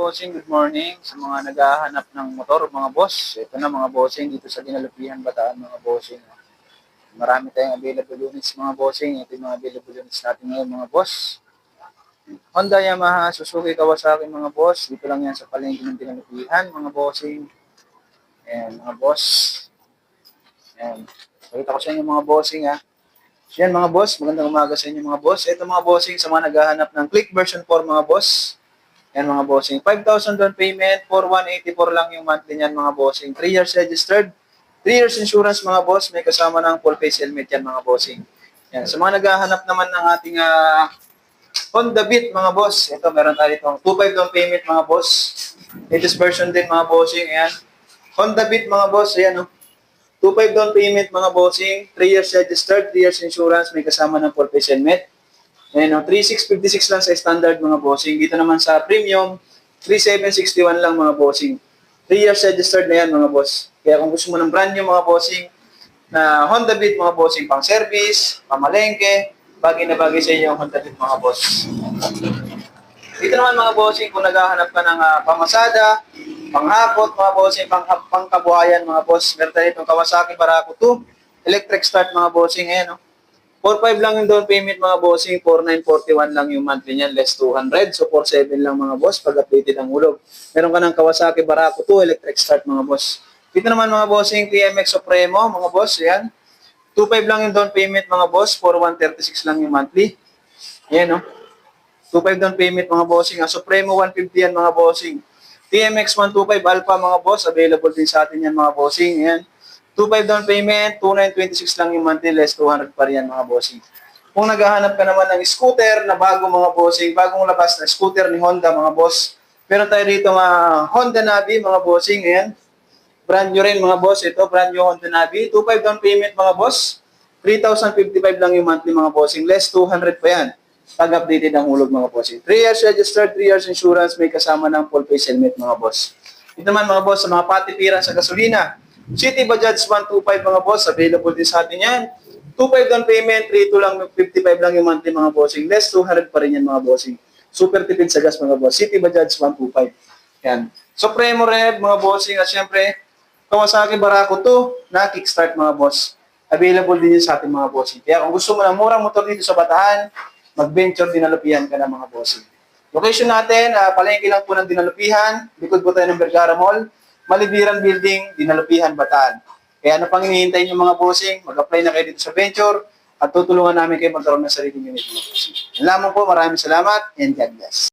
bossing, good morning sa mga naghahanap ng motor, mga boss. Ito na mga bossing dito sa Dinalupihan, Bataan, mga bossing. Marami tayong available units, mga bossing. Ito yung mga available units natin ngayon, mga boss. Honda, Yamaha, Suzuki, Kawasaki, mga boss. Dito lang yan sa palengke ng Dinalupihan, mga bossing. Ayan, mga boss. Ayan. Pakita ko sa inyo, mga bossing, ha. Yan, mga boss. Magandang umaga sa inyo, mga boss. Ito, mga bossing, sa mga naghahanap ng Click version 4, mga boss. Yan mga bossing. 5,000 down payment, 4,184 lang yung monthly niyan mga bossing. 3 years registered, 3 years insurance mga boss. May kasama ng full face helmet yan mga bossing. Yan. Sa mga naghahanap naman ng ating Honda Beat mga boss. Ito meron tayo itong 2,500 down payment mga boss. Latest version din mga bossing. Ayan. Honda Beat mga boss. Ayan o. 2,500 down payment mga bossing. 3 years registered, 3 years insurance. May kasama ng full face helmet. Ayan, 3,656 lang sa standard mga bossing. Dito naman sa premium, 3,761 lang mga bossing. 3 years registered na yan mga boss. Kaya kung gusto mo ng brand new mga bossing na Honda Beat mga bossing, pang service, pamalengke, bagay na bagay sa inyo ang Honda Beat mga boss. Dito naman mga bossing, kung naghahanap ka ng pamasada, panghakot mga bossing, pangkabuhayan mga boss. Meron tayo itong Kawasaki Barako 2, electric start mga bossing. Ayan, 4,500 lang yung down payment mga bossing, 4,941 lang yung monthly niyan, less 200. So 4,700 lang mga boss pag updated ang hulog. Meron ka ng Kawasaki Barako 2 electric start mga boss. Dito naman mga bossing, TMX Supremo mga boss, yan. 2,500 lang yung down payment mga boss, 4,136 lang yung monthly. Yan, no. 2,500 down payment mga bossing. Supremo 150 yan mga bossing. TMX 125 Alpha mga boss, available din sa atin yan mga bossing. Yan. 2,500 down payment, 2,926 lang yung monthly, less 200 pa rin mga bossing. Kung naghahanap ka naman ng scooter na bago mga bossing, bagong labas na scooter ni Honda mga boss, meron tayo rito Honda Navi mga bossing, ayan. Brand new rin mga boss, ito brand new Honda Navi, 2,500 down payment mga boss, 3,055 lang yung monthly mga bossing, less 200 pa yan. Pag updated ang hulog mga bossing. 3 years registered, 3 years insurance, may kasama ng full face helmet mga boss. Ito naman mga boss, sa mga patipiran sa gasolina, City Bajaj 125 mga boss, available din sa atin yan. 2,500 down payment, 3,2 lang, 55 lang yung monthly mga bossing. Less 200 pa rin yan mga bossing. Super tipid sa gas mga boss. City Bajaj 125. Yan. Supremo Red mga bossing at syempre Kawasaki Barako 2 na kickstart mga boss. Available din yun sa ating mga bossing. Kaya kung gusto mo ng murang motor dito sa Bataan, mag-venture Dinalupihan ka na mga bossing. Location natin, palengke lang po ng Dinalupihan, likod po tayo ng Vergara Mall, Malibiran Building, Dinalupihan, Bataan. Kaya ano pang hinihintay niyo mga bossing, mag-apply na kayo dito sa venture at tutulungan namin kayo magkaroon ng sariling unit mga bossing. Yan lamang po, maraming salamat and God bless.